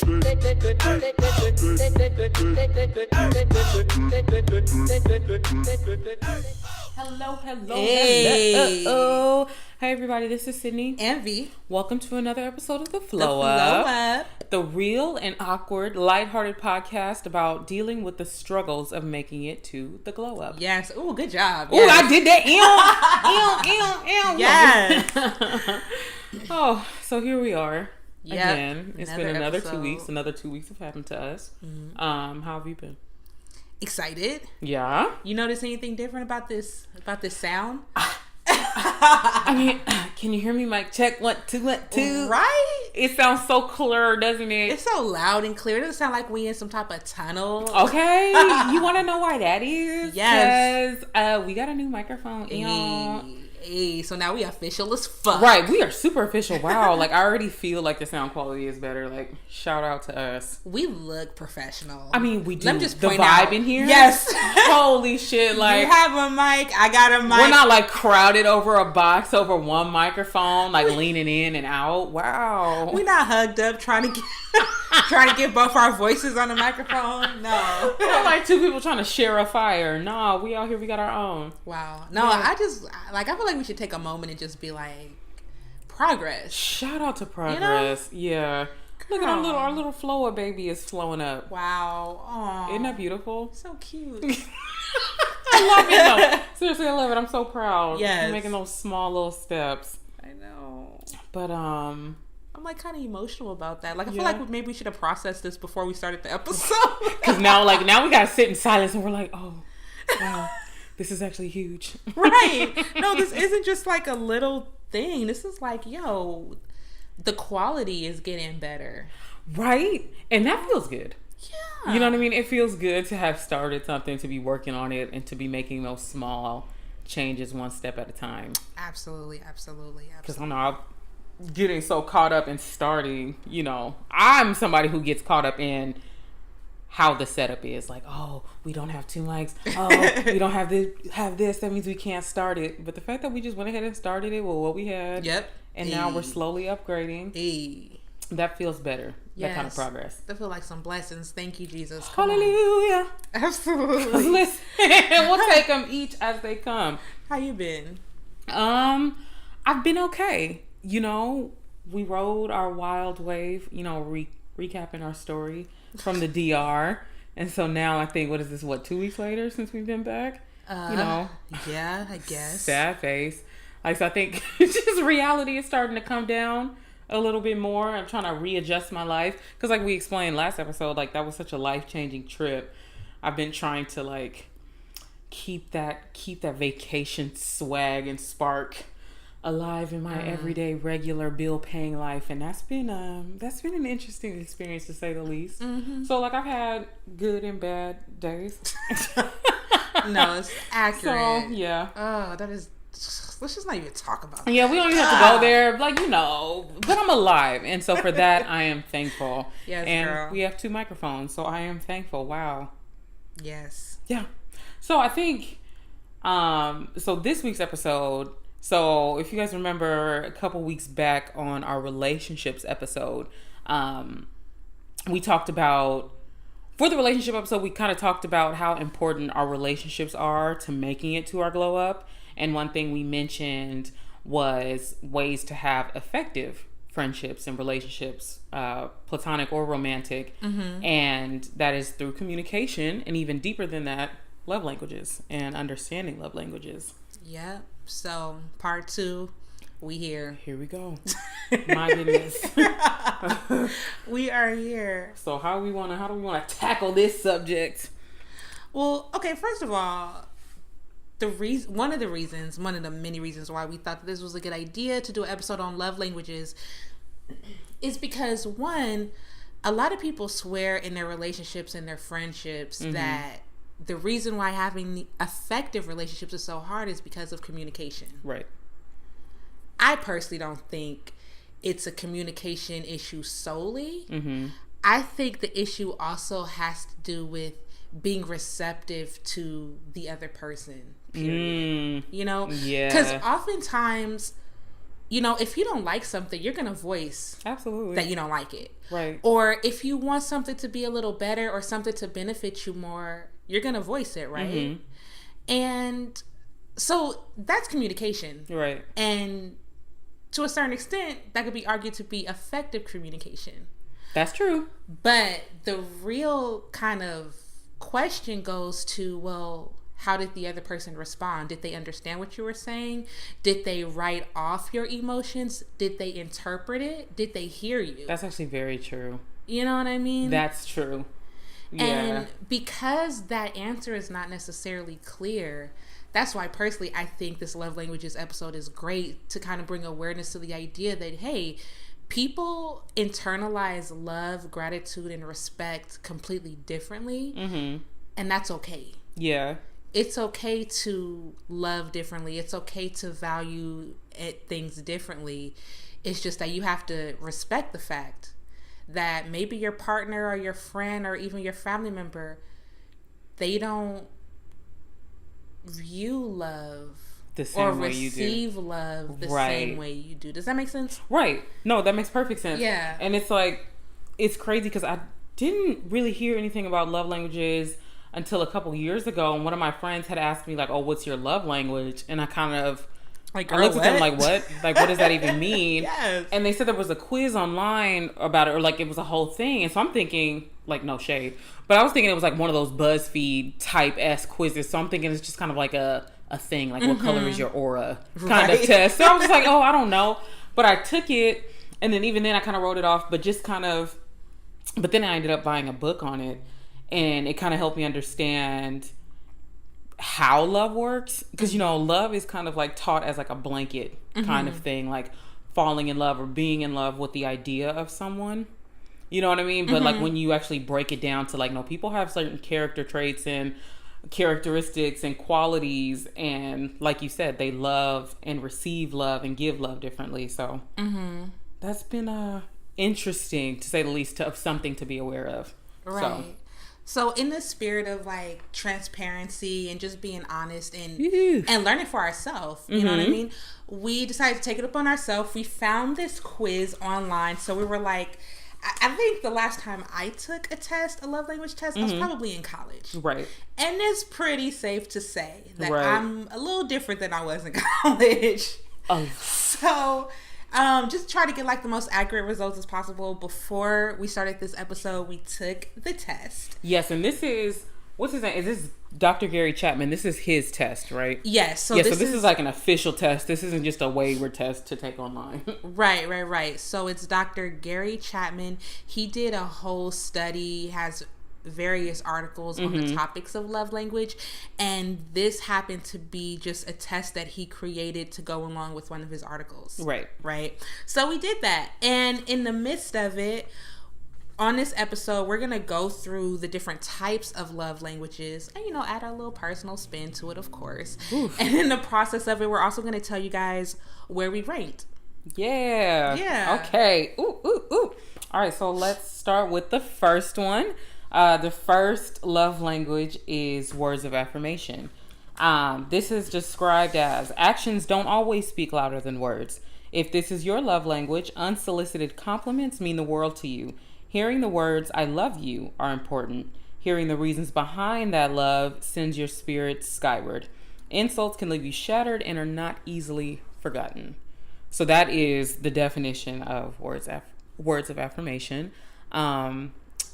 Hello. Hey. Hello. Hey everybody, this is Sydney. And V. Welcome to another episode of The Flow Up. The real and awkward, lighthearted podcast about dealing with the struggles of making it to the glow up. Yes. Ooh, good job. Ooh, I did that. Yes. Oh, so here we are. Yep. Again. It's been another episode. 2 weeks. Another 2 weeks have happened to us. Mm-hmm. How have you been? Excited. Yeah. You notice anything different about this sound? I mean, can you hear me? Mic check. 1 2 1 2. Right? It sounds so clear, doesn't it? It's so loud and clear. It doesn't sound like we in some type of tunnel. Okay. You want to know why that is? Yes. Because we got a new microphone. Hey, so now we official as fuck. Right. We are super official. Wow. Like, I already feel like the sound quality is better. Like, shout out to us. We look professional. I mean, we do. Let me just the point vibe out. in here. Yes. Holy shit. Like, you have a mic. I got a mic. we're not like crowded over a box over one microphone, like leaning in and out. Wow. We're not hugged up trying to get both our voices on the microphone. No. We're like two people trying to share a fire. Nah, we out here. We got our own. Wow. No, Yeah. I feel like we should take a moment and just be like, progress. Shout out to progress. Yeah. Look at our little Floa baby is flowing up. Wow. Aww. Isn't that beautiful? So cute. I love it though. Seriously, I love it. I'm so proud. Yes. For making those small little steps. I know. But I'm like kind of emotional about that. Like I feel Yeah. like maybe we should have processed this before we started the episode. because now we gotta sit in silence and we're like, oh, wow, this is actually huge. Right. No, this isn't just like a little thing. This is like, yo, the quality is getting better. Right? And that feels good. Yeah. You know what I mean? It feels good to have started something, to be working on it, and to be making those small changes one step at a time. Absolutely. Because I know I'm getting so caught up in starting, you know, I'm somebody who gets caught up in how the setup is. Like, oh, we don't have 2 mics. Oh, we don't have this. That means we can't start it. But the fact that we just went ahead and started it with what we had. Yep. And now we're slowly upgrading. Hey. That feels better. Yes. That kind of progress. I feel like some blessings. Thank you, Jesus. Come on. Hallelujah. Absolutely. Listen, we'll take them each as they come. How you been? I've been okay. You know, we rode our wild wave, you know, recapping our story from the DR. And so now I think, 2 weeks later since we've been back? You know. Yeah, I guess. Sad face. Like, so I think just reality is starting to come down a little bit more. I'm trying to readjust my life. Because like we explained last episode, like that was such a life-changing trip. I've been trying to like keep that vacation swag and spark alive in my everyday regular bill paying life, and that's been an interesting experience to say the least. Mm-hmm. So like I've had good and bad days. No, it's accurate. So yeah. Oh, that is. Let's just not even talk about it. Yeah, we don't even have to go there. Like, you know, but I'm alive, and so for that I am thankful. Yes, and girl. we have 2 microphones, so I am thankful. Wow. Yes. Yeah. So I think so this week's episode. So if you guys remember a couple weeks back on our relationships episode, we talked about, for the relationship episode, we kind of talked about how important our relationships are to making it to our glow up. And one thing we mentioned was ways to have effective friendships and relationships, platonic or romantic. Mm-hmm. And that is through communication, and even deeper than that, love languages and understanding love languages. Yep. So part 2, we here. Here we go. My goodness. We are here. So how do we want to tackle this subject? Well, okay, first of all, one of the many reasons why we thought that this was a good idea to do an episode on love languages is because, one, a lot of people swear in their relationships and their friendships that the reason why having effective relationships is so hard is because of communication. Right. I personally don't think it's a communication issue solely. Mm-hmm. I think the issue also has to do with being receptive to the other person, period. You know? Yeah. Because oftentimes you know, if you don't like something, you're going to voice Absolutely. that you don't like it. Right. Or if you want something to be a little better or something to benefit you more, you're going to voice it, right? Mm-hmm. And so that's communication. Right. And to a certain extent, that could be argued to be effective communication. That's true. But the real kind of question goes to, well, how did the other person respond? Did they understand what you were saying? Did they write off your emotions? Did they interpret it? Did they hear you? That's actually very true. You know what I mean? That's true. Yeah. And because that answer is not necessarily clear, that's why personally I think this Love Languages episode is great to kind of bring awareness to the idea that, hey, people internalize love, gratitude, and respect completely differently. Mm-hmm. And that's okay. Yeah. It's okay to love differently. It's okay to value things differently. It's just that you have to respect the fact that maybe your partner or your friend or even your family member, they don't view love the same or way you do. receive love the Right. same way you do. Does that make sense? Right. No, that makes perfect sense. Yeah. And it's like, it's crazy because I didn't really hear anything about love languages until a couple years ago. And one of my friends had asked me, like, oh, what's your love language? And I kind of, Like, I looked at them like, what? Like, what does that even mean? Yes. And they said there was a quiz online about it, or like it was a whole thing. And so I'm thinking, like, no shade, but I was thinking it was like one of those BuzzFeed type S quizzes. So I'm thinking it's just kind of like a thing, like what color is your aura kind of test. So I was just like, oh, I don't know. But I took it, and then even then I kind of wrote it off, but just kind of, but then I ended up buying a book on it, and it kind of helped me understand how love works, because you know, love is kind of like taught as like a blanket kind of thing, like falling in love or being in love with the idea of someone, you know what I mean? But like when you actually break it down to like, no, people have certain character traits and characteristics and qualities, and like you said, they love and receive love and give love differently. So that's been interesting, to say the least, of something to be aware of. Right. So in the spirit of like transparency and just being honest and and learning for ourselves, you know what I mean? We decided to take it upon ourselves. We found this quiz online. So we were like, I think the last time I took a test, a love language test, I was probably in college. Right. And it's pretty safe to say that Right. I'm a little different than I was in college. Oh. So just try to get like the most accurate results as possible. Before we started this episode, we took the test. Yes, and this is, what's his name? Is this Dr. Gary Chapman? This is his test, right? Yes. So this is like an official test. This isn't just a wayward test to take online. Right. So it's Dr. Gary Chapman. He did a whole study, has various articles on the topics of love language, and this happened to be just a test that he created to go along with one of his articles. Right. So we did that, and in the midst of it, on this episode, we're gonna go through the different types of love languages and, you know, add our little personal spin to it, of course. Oof. And in the process of it, we're also gonna tell you guys where we ranked. Yeah. Okay. Ooh. All right, so let's start with the first one. The first love language is words of affirmation. This is described as, actions don't always speak louder than words. If this is your love language, unsolicited compliments mean the world to you. Hearing the words, I love you, are important. Hearing the reasons behind that love sends your spirit skyward. Insults can leave you shattered and are not easily forgotten. So that is the definition of words of affirmation.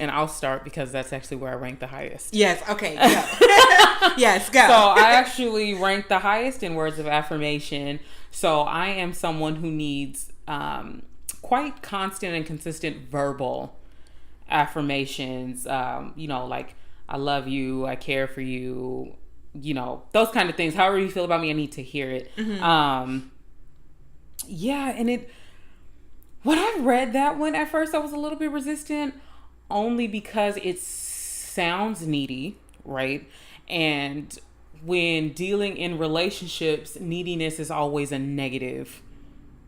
And I'll start because that's actually where I rank the highest. Yes, okay, go. Yes, go. So I actually rank the highest in words of affirmation. So I am someone who needs quite constant and consistent verbal affirmations. You know, like, I love you, I care for you, you know, those kind of things. However you feel about me, I need to hear it. Yeah, and when I read that one at first, I was a little bit resistant, only because it sounds needy, right? And when dealing in relationships, neediness is always a negative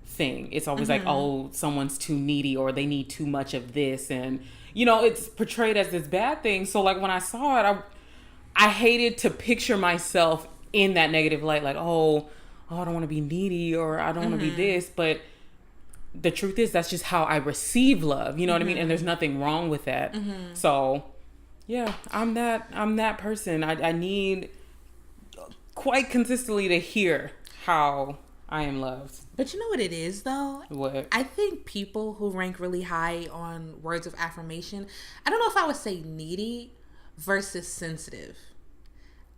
thing. It's always like, oh, someone's too needy, or they need too much of this. And, you know, it's portrayed as this bad thing. So like when I saw it, I hated to picture myself in that negative light, like, oh, oh, I don't want to be needy or I don't want to be this. But the truth is, that's just how I receive love. You know what I mean? And there's nothing wrong with that. So, yeah, I'm that person. I need quite consistently to hear how I am loved. But you know what it is, though? What? I think people who rank really high on words of affirmation, I don't know if I would say needy versus sensitive.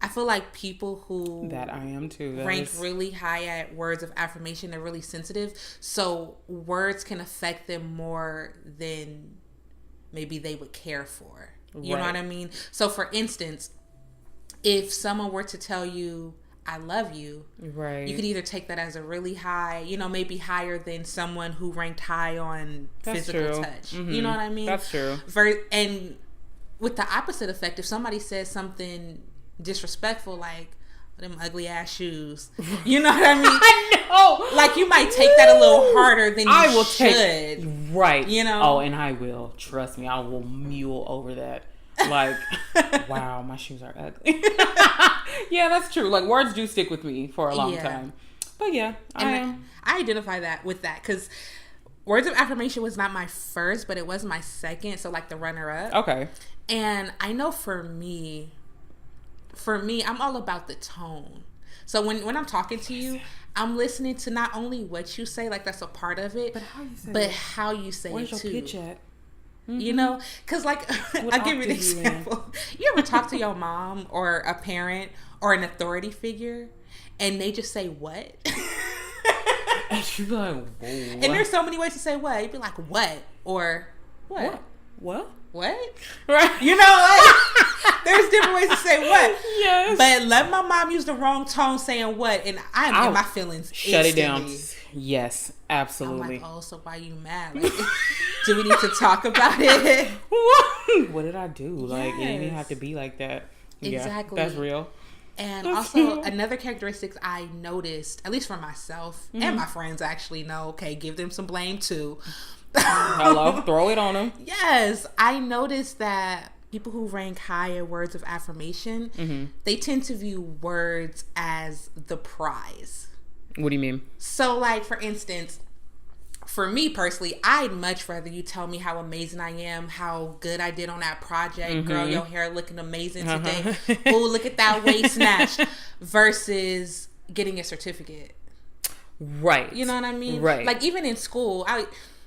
I feel like people who That I am too. rank really high at words of affirmation, they're really sensitive. So words can affect them more than maybe they would care for. You know what I mean? So for instance, if someone were to tell you, I love you, right, you could either take that as a really high, maybe higher than someone who ranked high on physical touch. You know what I mean? That's true. And with the opposite effect, if somebody says something disrespectful like, them ugly ass shoes, you know what I mean? I know. Like, you might take that a little harder than you should. Right. You know? Oh, and I will. Trust me, I will mule over that. Like, wow, my shoes are ugly. Yeah, that's true. Like, words do stick with me for a long time. But yeah, I identify that with that because words of affirmation was not my first, but it was my second. So like the runner up. Okay. And I know for me, I'm all about the tone. So when I'm talking to you, I'm listening to not only what you say, like that's a part of it, but how you say Where's it too. Where's your pitch at? You know, because like I'll give you an example. You ever talk to your mom or a parent or an authority figure, and they just say what? And you be like, whoa. And there's so many ways to say what. You'd be like, what? Or what? What? Right? You know, like, there's different ways to say what. Yes. But let my mom use the wrong tone saying what, and I'm in my feelings. Shut instantly. it down. Yes, absolutely. I'm like, oh, so why you mad? Like, do we need to talk about it? What did I do? Like, it didn't even have to be like that. Exactly. Yeah, that's real. And also, another characteristic I noticed, at least for myself and my friends actually know, okay, give them some blame too. Hello, throw it on them. Yes, I noticed that people who rank high at words of affirmation, they tend to view words as the prize. What do you mean? So, like, for instance, for me personally, I'd much rather you tell me how amazing I am, how good I did on that project. Girl, your hair looking amazing today. Oh, look at that waist snatch. Versus getting a certificate. Right. You know what I mean? Right. Like, even in school,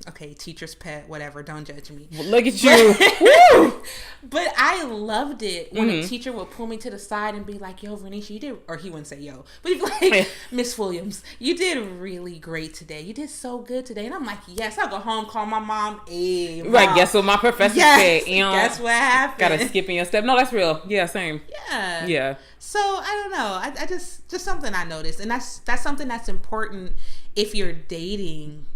okay, teacher's pet, whatever, don't judge me. Well, look at you. But I loved it when a teacher would pull me to the side and be like, yo, Renisha, you did, or he wouldn't say yo, but he'd be like, Miss Williams, you did really great today. You did so good today. And I'm like, yes, I'll go home, call my mom. Hey, Mom. Right, guess what my professor said? Guess what happened? Gotta skip in your step. No, that's real. Yeah, same. Yeah. Yeah. So, I don't know. I just something I noticed. And that's something that's important if you're dating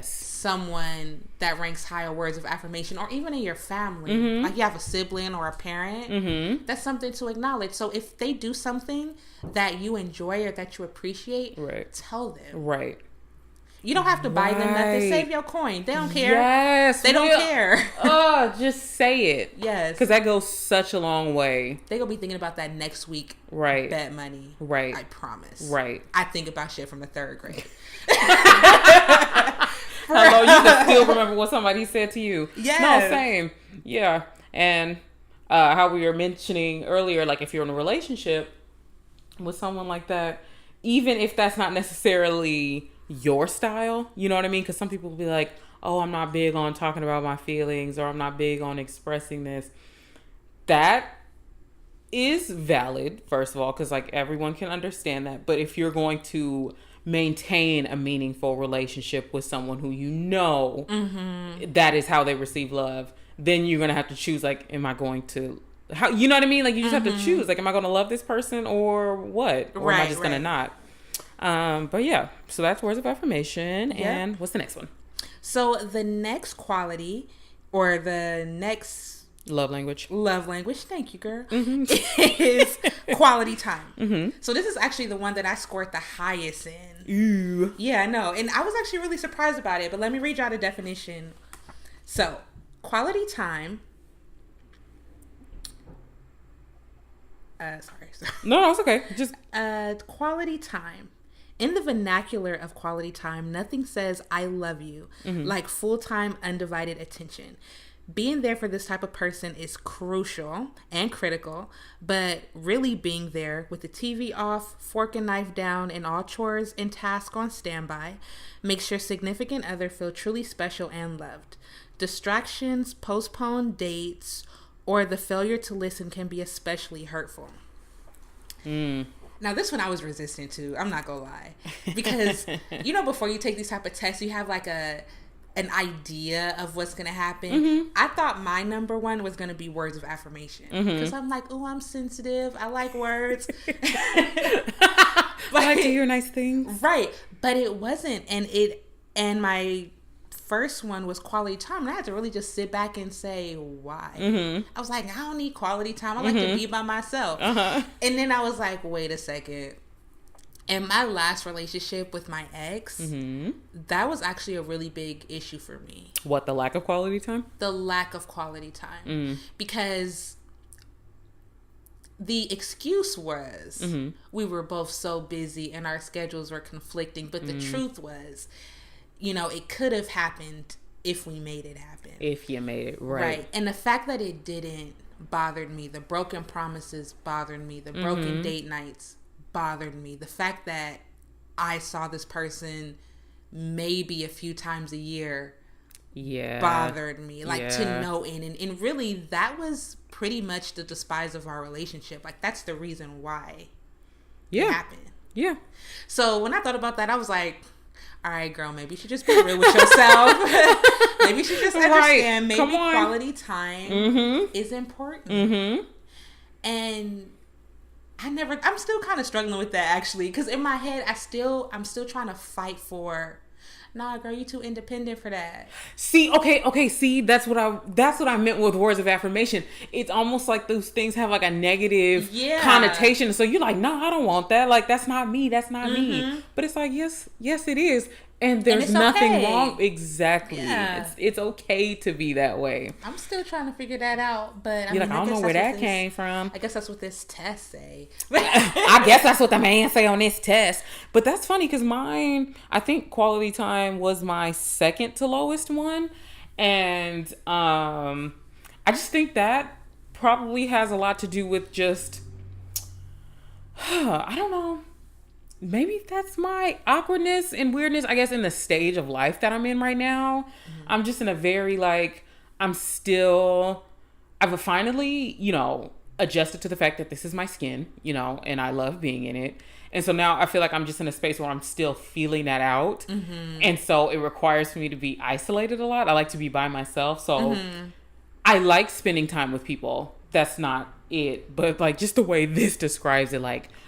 someone that ranks higher words of affirmation, or even in your family, like you have a sibling or a parent, that's something to acknowledge. So if they do something that you enjoy or that you appreciate, tell them. Right. You don't have to buy them nothing. Save your coin. They don't care. Yes. They don't care. Oh, just say it. Yes. Because that goes such a long way. They gonna be thinking about that next week. Right. Bet money. Right. I promise. Right. I think about shit from the 3rd grade. Hello, you can still remember what somebody said to you. Yes. No, same. Yeah. And how we were mentioning earlier, like if you're in a relationship with someone like that, even if that's not necessarily your style, you know what I mean? Because some people will be like, oh, I'm not big on talking about my feelings, or I'm not big on expressing this. That is valid, first of all, because like everyone can understand that. But if you're going to maintain a meaningful relationship with someone who you know that is how they receive love, then you're gonna have to choose, like, am I going to, how, you know what I mean? Like, you just have to choose, like, am I gonna love this person or what? Or am I just gonna not? But yeah, so that's words of affirmation. And what's the next one? So the next quality, or the next love language, thank you, girl, is quality time. So this is actually the one that I scored the highest in. Ooh. Yeah, I know. And I was actually really surprised about it, but let me read y'all the definition. So quality time, sorry. No, it's okay. Just quality time In the vernacular of quality time, nothing says I love you like full-time undivided attention. Being there for this type of person is crucial and critical, but really being there with the TV off, fork and knife down, and all chores and tasks on standby makes your significant other feel truly special and loved. Distractions, postponed dates, or the failure to listen can be especially hurtful. Now, this one I was resistant to. I'm not gonna lie, because before you take these type of tests, you have like an idea of what's gonna happen. I thought my number one was gonna be words of affirmation, because I'm like, oh, I'm sensitive. I like words. I like to hear nice things, right? But it wasn't, and my first one was quality time, and I had to really just sit back and say why. I was like, I don't need quality time. I like to be by myself. And then I was like, wait a second. In my last relationship with my ex, that was actually a really big issue for me. What, the lack of quality time? The lack of quality time. Because the excuse was we were both so busy and our schedules were conflicting. But the truth was, it could have happened if we made it happen. If you made it, right. And the fact that it didn't bothered me. The broken promises bothered me. The broken date nights bothered me. The fact that I saw this person maybe a few times a year bothered me. To no end. And really, that was pretty much the despise of our relationship. Like, that's the reason why it happened. Yeah. So when I thought about that, I was like, all right, girl, maybe you should just be real with yourself. Maybe you should just understand. Maybe quality time is important. And I'm still kind of struggling with that, actually, because in my head, I'm still trying to fight for, nah, girl, you too independent for that. See, see, that's what I meant with words of affirmation. It's almost like those things have like a negative connotation. So you're like, nah, I don't want that. Like, that's not me. That's not me. But it's like, yes, it is. And there's nothing wrong. Exactly. Yeah. It's okay to be that way. I'm still trying to figure that out, but I don't know where that came from. I guess that's what this test say. I guess that's what the man say on this test. But that's funny because mine, I think quality time was my second to lowest one. And I just think that probably has a lot to do with just, I don't know. Maybe that's my awkwardness and weirdness, I guess, in the stage of life that I'm in right now. I'm just in a very, I've finally, adjusted to the fact that this is my skin, and I love being in it. And so now I feel like I'm just in a space where I'm still feeling that out. And so it requires for me to be isolated a lot. I like to be by myself. So I like spending time with people. That's not it. But, just the way this describes it,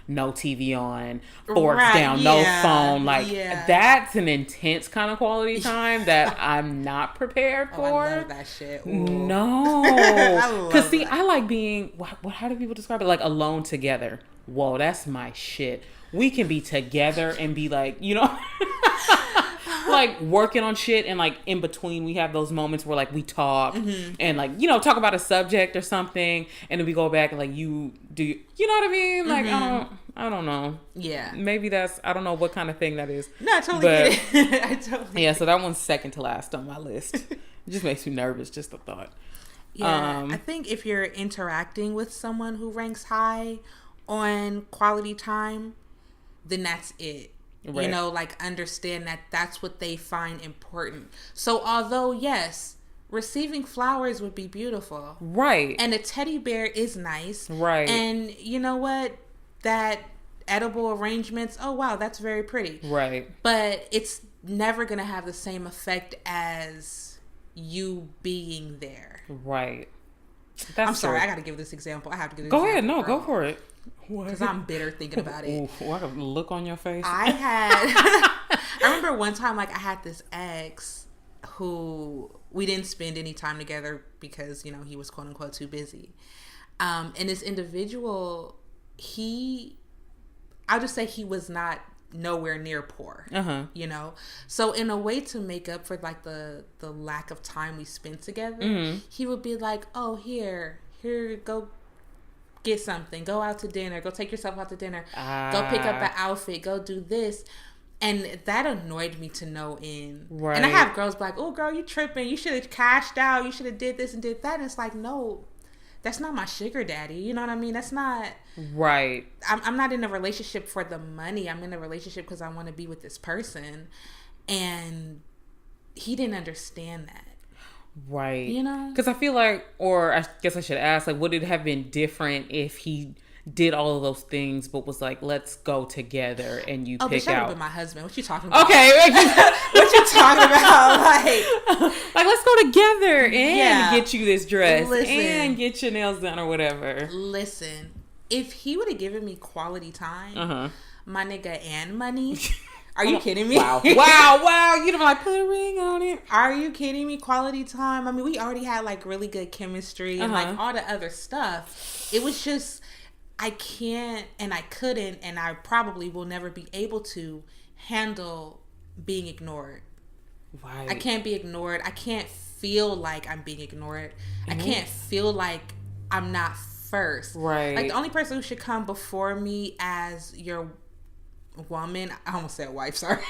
no TV on, forks down, no phone. That's an intense kind of quality time that I'm not prepared for. I love that shit. Ooh. No. Because, see, I like being, how do people describe it? Alone together. Whoa, that's my shit. We can be together and be working on shit, and in between we have those moments where we talk and talk about a subject or something, and then we go back and you know what I mean? I don't know. Yeah. Maybe that's, I don't know what kind of thing that is. No, I totally get it. I totally so that one's second to last on my list. It just makes me nervous, just the thought. Yeah. I think if you're interacting with someone who ranks high on quality time, then that's it. Right. Understand that that's what they find important. So although, yes, receiving flowers would be beautiful. Right. And a teddy bear is nice. Right. And you know what? That edible arrangements, oh wow, that's very pretty. Right. But it's never going to have the same effect as you being there. Right. I'm sorry, I got to give this example. I have to give this example. Go ahead. No, go for it. Because I'm bitter thinking about it. What a look on your face. I remember one time, I had this ex who we didn't spend any time together because, he was quote unquote too busy. And this individual, I'll just say he was not nowhere near poor, So in a way to make up for the lack of time we spent together, he would be like, oh, here, go get something, go out to dinner, go take yourself out to dinner, go pick up an outfit, go do this. And that annoyed me to no end. Right. And I have girls be like, oh, girl, you tripping. You should have cashed out. You should have did this and did that. And it's like, no, that's not my sugar daddy. You know what I mean? That's not... Right. I'm not in a relationship for the money. I'm in a relationship because I want to be with this person. And he didn't understand that. Right. You know? Because I feel like, or I guess I should ask, like, would it have been different if he did all of those things but was like, let's go together and you pick out... Oh, my husband. What you talking about? Okay. What you talking about? Like, let's go together and get you this dress and get your nails done or whatever. Listen, if he would have given me quality time, my nigga, and money... Are you kidding me? Wow. You'd have like, put a ring on it. Are you kidding me? Quality time. I mean, we already had like really good chemistry and like all the other stuff. It was just, I can't and I couldn't and I probably will never be able to handle being ignored. Right. I can't be ignored. I can't feel like I'm being ignored. I can't feel like I'm not first. Right. Like the only person who should come before me as your woman, I almost said wife, sorry.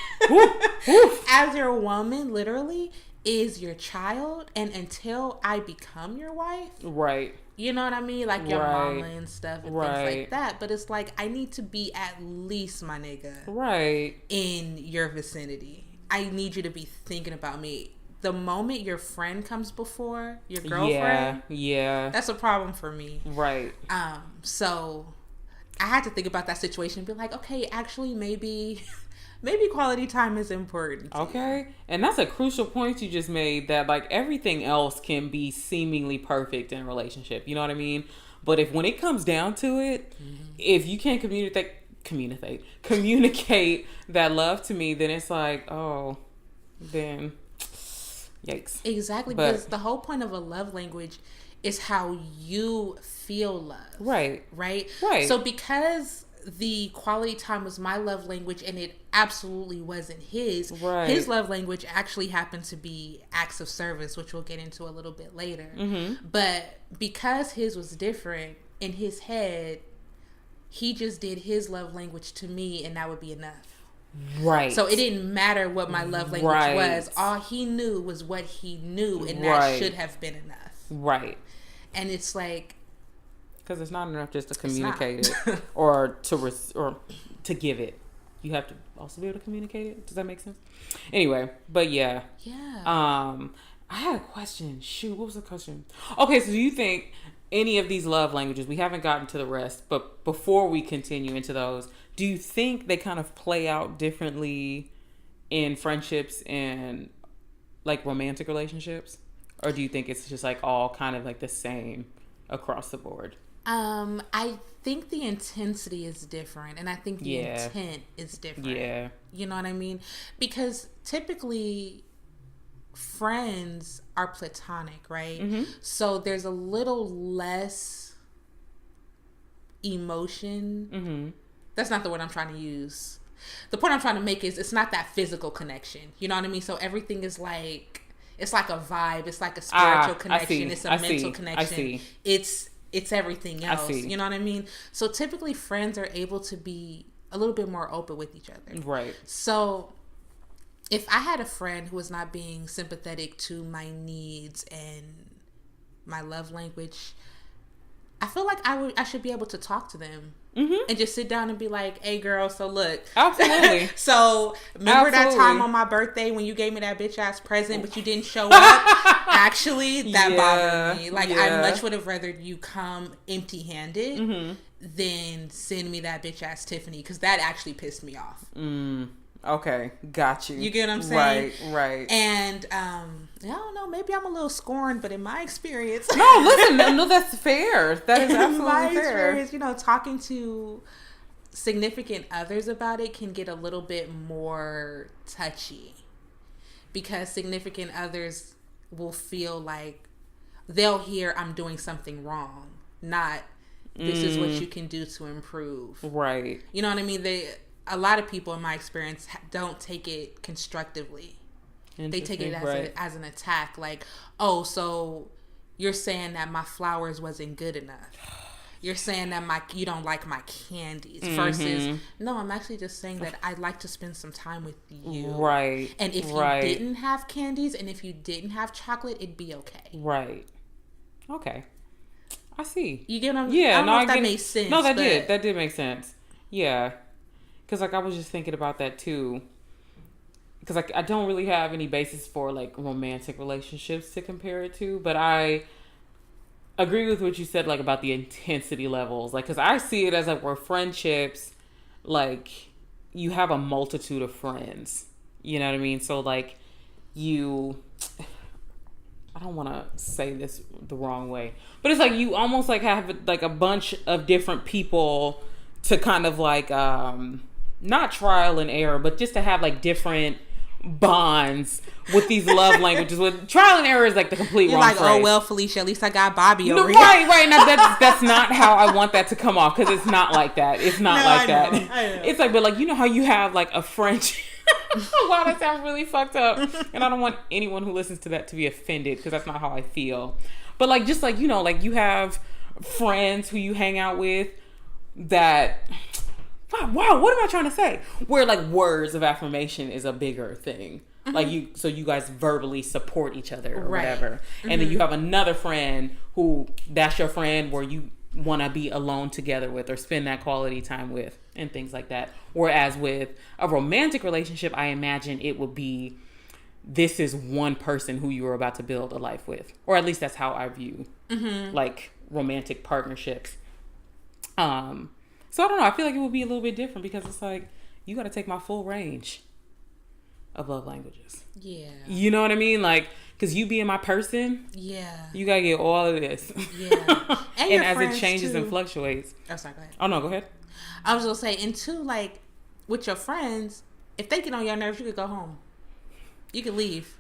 As your woman, literally, is your child. And until I become your wife, right, you know what I mean, like your mama and stuff and things like that. But it's like, I need to be at least, my nigga, right, in your vicinity. I need you to be thinking about me. The moment your friend comes before your girlfriend, that's a problem for me. Right. So I had to think about that situation and be like, okay, actually, maybe quality time is important. Okay. And that's a crucial point you just made, that like everything else can be seemingly perfect in a relationship. You know what I mean? But when it comes down to it, if you can't communicate that love to me, then it's like, oh, then yikes. Exactly. Because the whole point of a love language is how you feel love. Right. So because the quality time was my love language and it absolutely wasn't his love language actually happened to be acts of service, which we'll get into a little bit later. But because his was different, in his head, he just did his love language to me and that would be enough. Right. So it didn't matter what my love language was. All he knew was what he knew, and that should have been enough. Right. And it's like, because it's not enough just to communicate it or to give it. You have to also be able to communicate it. Does that make sense? Anyway, but yeah. I had a question. Shoot, what was the question? Okay, so do you think any of these love languages, we haven't gotten to the rest, but before we continue into those, do you think they kind of play out differently in friendships and like romantic relationships? Or do you think it's just like all kind of like the same across the board? I think the intensity is different, and I think the intent is different. Yeah. You know what I mean? Because typically friends are platonic, right? So there's a little less emotion. That's not the word I'm trying to use. The point I'm trying to make is it's not that physical connection. You know what I mean? So everything is like, it's like a vibe. It's like a spiritual connection. It's a mental connection. It's everything else. You know what I mean? So typically friends are able to be a little bit more open with each other. Right. So if I had a friend who was not being sympathetic to my needs and my love language, I feel like I should be able to talk to them. And just sit down and be like, hey girl, so look. Absolutely. So remember that time on my birthday when you gave me that bitch ass present but you didn't show up? Actually, that bothered me. Like I much would have rather you come empty handed than send me that bitch ass Tiffany, because that actually pissed me off. Okay, got you. You get what I'm saying? Right. And I don't know, maybe I'm a little scorned, but in my experience, no, listen, no, that's fair. That is absolutely my fair. Experience, talking to significant others about it can get a little bit more touchy, because significant others will feel like they'll hear I'm doing something wrong, not this is what you can do to improve. Right. You know what I mean? A lot of people, in my experience, don't take it constructively. They take it as an attack. Like, oh, so you're saying that my flowers wasn't good enough. you're saying that you don't like my candies versus no, I'm actually just saying that I'd like to spend some time with you. Right. And if you didn't have candies and if you didn't have chocolate, it'd be okay. Right. Okay. I see. You get what I'm Yeah, I don't know if that made sense. No, that did. That did make sense. Yeah. Because, like, I was just thinking about that, too. Because, like, I don't really have any basis for, like, romantic relationships to compare it to. But I agree with what you said, like, about the intensity levels. Like, because I see it as, like, where friendships, like, you have a multitude of friends. You know what I mean? So, like, I don't want to say this the wrong way, but it's like you almost like have like a bunch of different people to kind of like not trial and error, but just to have like different bonds with these love languages. With trial and error is like the complete You're wrong like, phrase. oh well, Felicia, at least I got Bobby over here. Right. Now that's not how I want that to come off, because it's not like that. It's not like that. I know. It's like, but like, you know how you have like a friendship. Wow, that sounds really fucked up. And I don't want anyone who listens to that to be offended, because that's not how I feel. But like, just like, you know, like you have friends who you hang out with that, wow, what am I trying to say? Where like words of affirmation is a bigger thing. Like you guys verbally support each other or whatever. And then you have another friend who, that's your friend where you want to be alone together with or spend that quality time with and things like that. Whereas with a romantic relationship, I imagine it would be, this is one person who you are about to build a life with, or at least that's how I view like romantic partnerships. So I don't know, I feel like it would be a little bit different, because it's like, you got to take my full range of love languages. Yeah. You know what I mean? Like, because you being my person, you gotta get all of this. Yeah. And as it changes and fluctuates. Oh, sorry, go ahead. Oh, no, go ahead. I was gonna say, and two, like, with your friends, if they get on your nerves, you could go home. You could leave.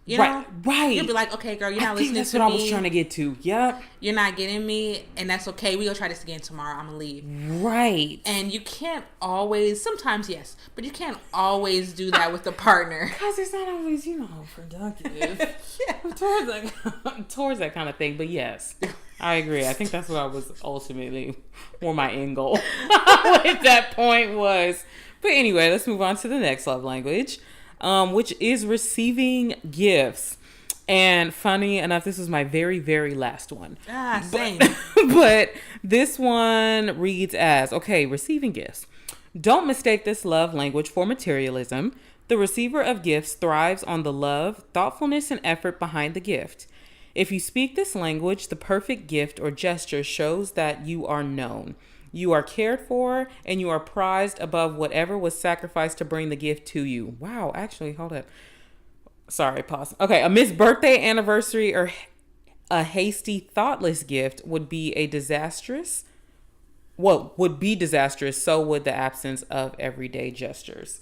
You know? Right. You'll be like, okay, girl, you're not listening to me. That's what I was trying to get to. Yep. You're not getting me, and that's okay. We're going to try this again tomorrow. I'm going to leave. Right. And you can't always, sometimes yes, but you can't always do that with a partner. Because it's not always, you know, productive. towards that kind of thing. But yes, I agree. I think that's what I was ultimately, or my end goal at that point was. But anyway, let's move on to the next love language. Which is receiving gifts. And funny enough, this is my very, very last one. Same. But this one reads as, okay, receiving gifts. Don't mistake this love language for materialism. The receiver of gifts thrives on the love, thoughtfulness, and effort behind the gift. If you speak this language, the perfect gift or gesture shows that you are known. You are cared for, and you are prized above whatever was sacrificed to bring the gift to you. Wow, actually, hold up. Sorry, pause. Okay, a missed birthday, anniversary, or a hasty, thoughtless gift would be disastrous. So would the absence of everyday gestures.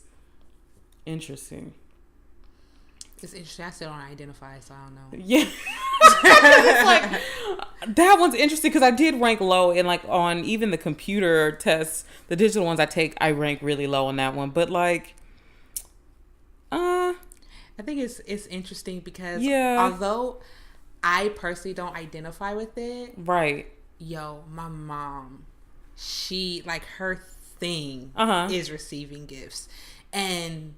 Interesting. It's interesting. I still don't identify, so I don't know. Yeah. It's like, that one's interesting, because I did rank low, and like on even the computer tests, the digital ones I take, I rank really low on that one. But like, I think it's interesting because although I personally don't identify with it, right? Yo, my mom, she like her thing is receiving gifts, and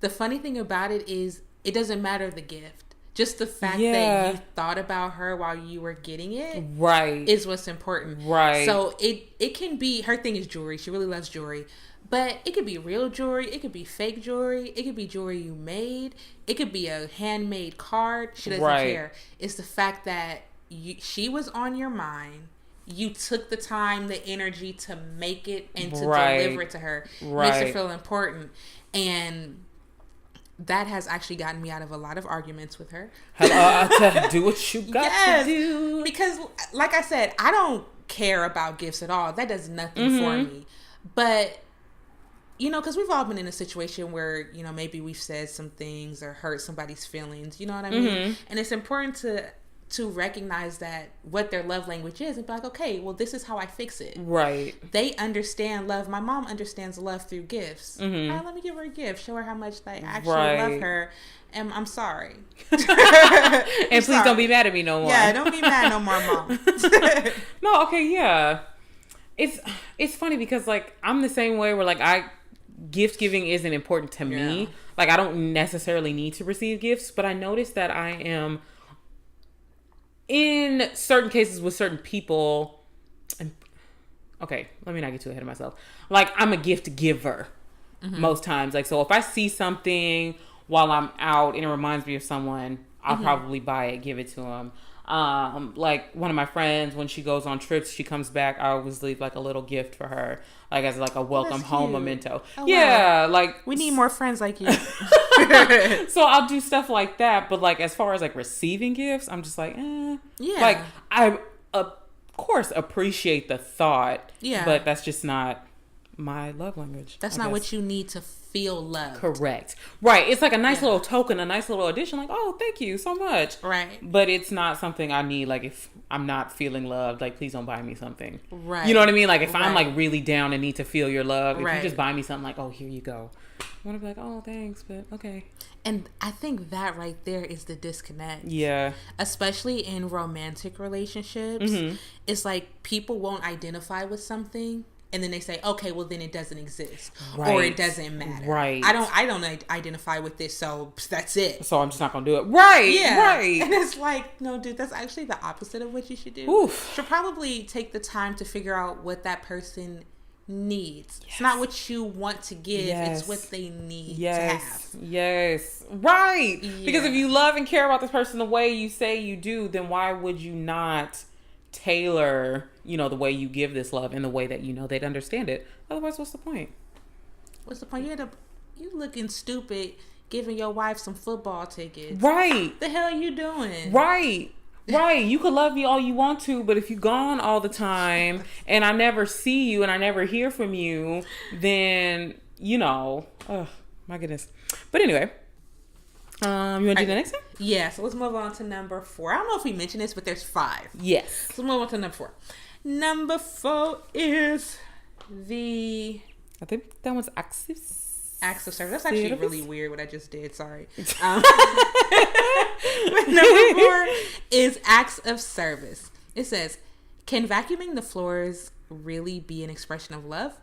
the funny thing about it is, it doesn't matter the gift. Just the fact that you thought about her while you were getting it, right, is what's important. Right. So it can be, her thing is jewelry. She really loves jewelry. But it could be real jewelry. It could be fake jewelry. It could be jewelry you made. It could be a handmade card. She doesn't care. It's the fact that she was on your mind. You took the time, the energy to make it and to deliver it to her. Makes her feel important. And that has actually gotten me out of a lot of arguments with her. To do what you got to do. Because, like I said, I don't care about gifts at all. That does nothing for me. But, you know, because we've all been in a situation where, you know, maybe we've said some things or hurt somebody's feelings. You know what I mean? And it's important to recognize that what their love language is and be like, okay, well, this is how I fix it. Right. They understand love. My mom understands love through gifts. Mm-hmm. All right, let me give her a gift. Show her how much I actually Right. love her. And I'm sorry. And please don't be mad at me no more. Yeah, don't be mad no more, Mom. No, okay, yeah. It's funny because, like, I'm the same way where, like, gift giving isn't important to me. Yeah. Like, I don't necessarily need to receive gifts, but I notice that I am, in certain cases with certain people, and okay, let me not get too ahead of myself. Like, I'm a gift giver most times. Like, so if I see something while I'm out and it reminds me of someone, I'll probably buy it, give it to them. Like one of my friends, when she goes on trips, she comes back, I always leave like a little gift for her, like as like a welcome home memento. Oh, yeah, wow. like We need more friends like you. so I'll do stuff like that. But like as far as like receiving gifts, I'm just like, Yeah. Like I of course appreciate the thought, Yeah. but that's just not my love language. That's I not guess. what you need to feel loved. Correct. Right. It's like a nice little token, a nice little addition. Like, oh, thank you so much. Right. But it's not something I need. Like, if I'm not feeling loved, like, please don't buy me something. Right. You know what I mean? Like, if I'm Right. like really down and need to feel your love, if Right. you just buy me something, like, oh, here you go, I want to be like, oh, thanks, but okay. And I think that right there is the disconnect. Yeah. Especially in romantic relationships. It's like people won't identify with something. And then they say, okay, well then it doesn't exist, or Right. it doesn't matter. Right. I don't identify with this, so that's it. So I'm just not gonna do it. Right. Yeah. Right. And it's like, no, dude, that's actually the opposite of what you should do. Oof. You should probably take the time to figure out what that person needs. It's not what you want to give; Yes. it's what they need Yes. to have. Yes. Right. Because if Yeah. you love and care about this person the way you say you do, then why would you not tailor, the way you give this love in the way that they'd understand it? Otherwise, what's the point? What's the point? You looking stupid giving your wife some football tickets. Right. The hell you doing? Right. Right. You could love me all you want to, but if you're gone all the time and I never see you and I never hear from you, then, oh my goodness. But anyway, you want to do the next one? Yeah, so let's move on to number 4. I don't know if we mentioned this, but there's 5. Yes. So let's move on to number 4. Number 4 is the I think that one's acts of service. That's actually service? really weird what I just did. Sorry. But number 4 is acts of service. It says, can vacuuming the floors really be an expression of love?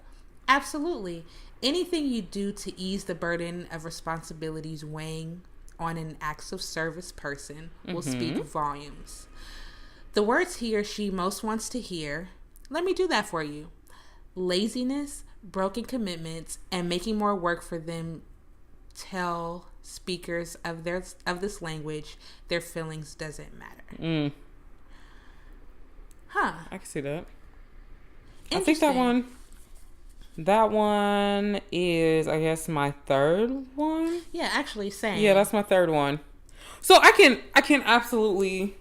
Absolutely. Anything you do to ease the burden of responsibilities weighing on an acts of service person will speak volumes. The words he or she most wants to hear, let me do that for you. Laziness, broken commitments, and making more work for them tell speakers of this language their feelings doesn't matter. Huh. I can see that. I think that one is, I guess, my third one. Yeah, actually, same. Yeah, that's my third one. So I can absolutely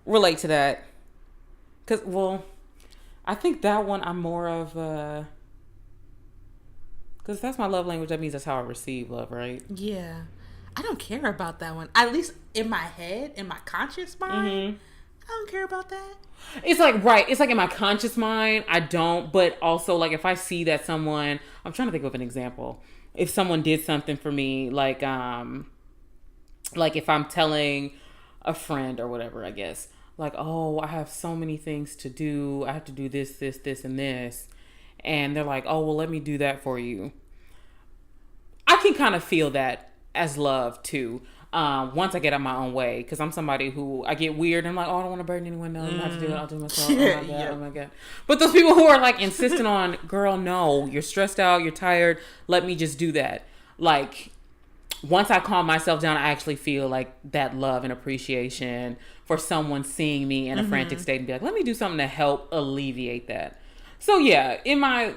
relate to that. Cause I think that one I'm more of because that's my love language. That means that's how I receive love, right? Yeah. I don't care about that one. At least in my head, in my conscious mind, I don't care about that. It's like, right. It's like in my conscious mind, I don't. But also, like, if I see that someone, I'm trying to think of an example. If someone did something for me, like if I'm telling a friend or whatever, I guess, like, oh, I have so many things to do. I have to do this, this, this, and this. And they're like, oh, well, let me do that for you. I can kind of feel that as love, too. Once I get out my own way, because I'm somebody who I get weird. And I'm like, oh, I don't want to burden anyone. No, you have to do it. I'll do it myself. Oh my God. Yeah. Oh my God. But those people who are like insisting on, girl, no, you're stressed out. You're tired. Let me just do that. Like, once I calm myself down, I actually feel like that love and appreciation for someone seeing me in a frantic state and be like, let me do something to help alleviate that. So yeah,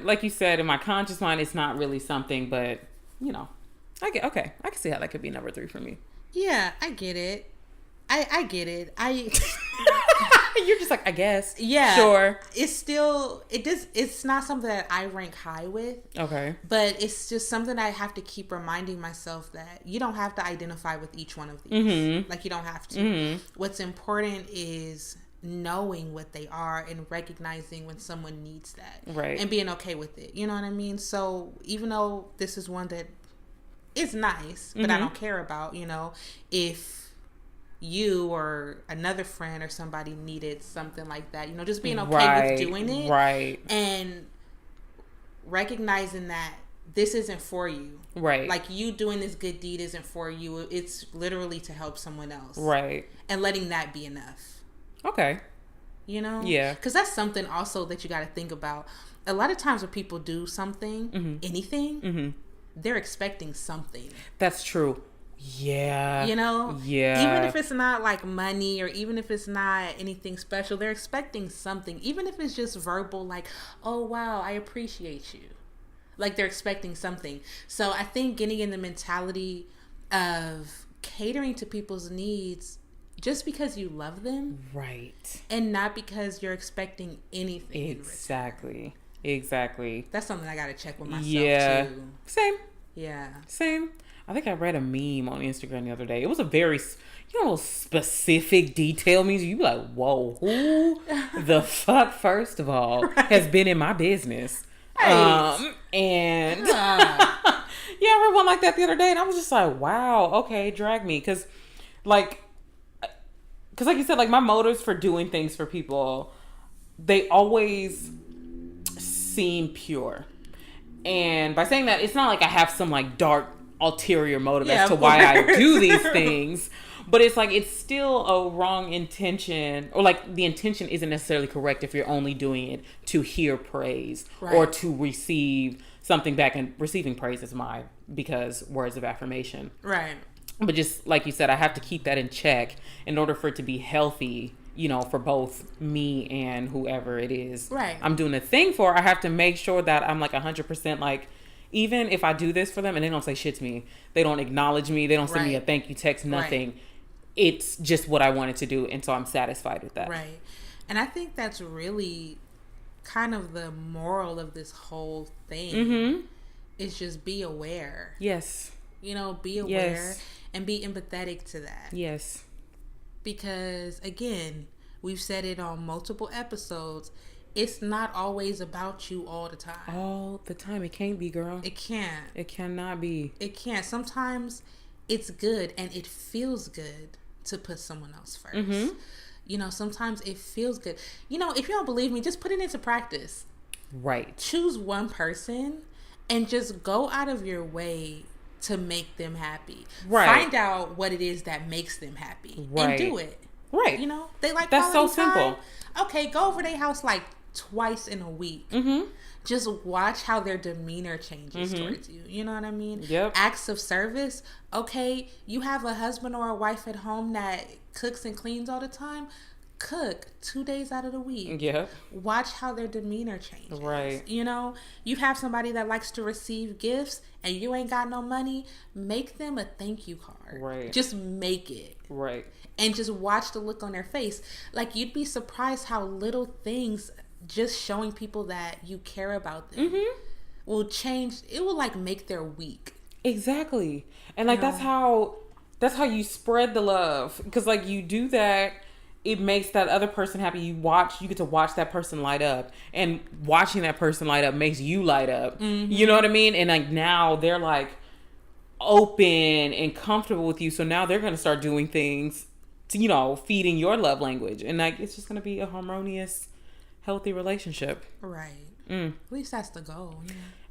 like you said, in my conscious mind, it's not really something, but I can see how that could be number 3 for me. Yeah, I get it. I get it. You're just like, I guess. Yeah. Sure. It's still, it's not something that I rank high with. Okay. But it's just something I have to keep reminding myself that you don't have to identify with each one of these. Mm-hmm. Like, you don't have to. Mm-hmm. What's important is knowing what they are and recognizing when someone needs that. Right. And being okay with it. You know what I mean? So even though this is one that is nice, but I don't care about, you know, if you or another friend or somebody needed something like that, you know, just being okay with doing it. Right. And recognizing that this isn't for you. Right. Like, you doing this good deed isn't for you. It's literally to help someone else. Right. And letting that be enough. Okay. You know? Yeah. Because that's something also that you got to think about. A lot of times when people do something, anything, they're expecting something. That's true. Yeah. You know? Yeah. Even if it's not like money or even if it's not anything special, they're expecting something. Even if it's just verbal, like, oh, wow, I appreciate you. Like, they're expecting something. So I think getting in the mentality of catering to people's needs just because you love them. Right. And not because you're expecting anything. Exactly. Exactly. That's something I got to check with myself, too. Same. Yeah. Same. I think I read a meme on Instagram the other day. It was a very, specific detail means you be like, whoa, who the fuck, first of all, has been in my business? Right. And yeah, I read one like that the other day, and I was just like, wow, okay, drag me. Because like you said, like, my motives for doing things for people, they always seem pure. And by saying that, it's not like I have some like dark ulterior motive as to why I do these things, but it's like it's still a wrong intention, or like the intention isn't necessarily correct if you're only doing it to hear praise or to receive something back. And receiving praise is because words of affirmation, right? But just like you said, I have to keep that in check in order for it to be healthy, for both me and whoever it is I'm doing a thing for. I have to make sure that I'm like 100% like, even if I do this for them and they don't say shit to me, they don't acknowledge me, they don't send me a thank you text, nothing. It's just what I wanted to do, and so I'm satisfied with that. Right. And I think that's really kind of the moral of this whole thing. Is just be aware. Yes. Be aware and be empathetic to that. Yes. Because, again, we've said it on multiple episodes, it's not always about you all the time. All the time. It can't be, girl. It can't. It cannot be. It can't. Sometimes it's good and it feels good to put someone else first. Sometimes it feels good. If you don't believe me, just put it into practice. Right. Choose one person and just go out of your way to make them happy. Right. Find out what it is that makes them happy. Right. And do it. Right. They like that's so time. Simple. Okay, go over their house like twice in a week. Just watch how their demeanor changes towards you. You know what I mean? Yep. Acts of service. Okay, you have a husband or a wife at home that cooks and cleans all the time. Cook 2 days out of the week. Yeah. Watch how their demeanor changes. Right. You have somebody that likes to receive gifts and you ain't got no money. Make them a thank you card. Right. Just make it. Right. And just watch the look on their face. Like, you'd be surprised how little things, just showing people that you care about them, will change. It will like make their week. Exactly. And like that's how you spread the love, because like you do that, it makes that other person happy. You get to watch that person light up, and watching that person light up makes you light up. You know what I mean? And like now they're like open and comfortable with you, so now they're going to start doing things to, feeding your love language, and like it's just going to be a harmonious, healthy relationship. Right. At least that's the goal.